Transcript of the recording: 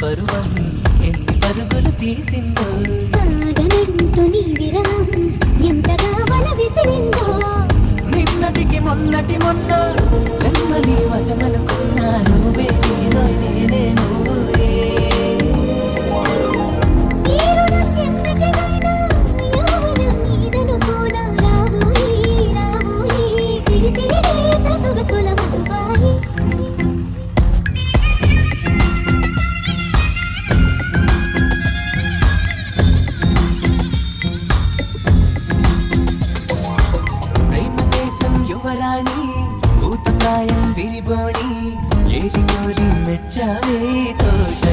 పరువం ఎన్ని పరుగులు తీసిందో ఆగనంటూ నీ విరహం ఎంతగా వల విసిరిందో నిన్నటికి మొన్నటి మొన్న జన్మని వశమనుకున్నా నువ్వే నేనో నేనే నువ్వే ఈ రుణం ఎన్నటిదైనా యౌవనం నీదనుకోనా రావోయి రావోయి సిరి సిరి లేత సొగసుల మధువాయి ప్రేమ దేశం యువరాణి భూతప్రాయం విరిబోణి ఏరి కోరి మెచ్చావే తోట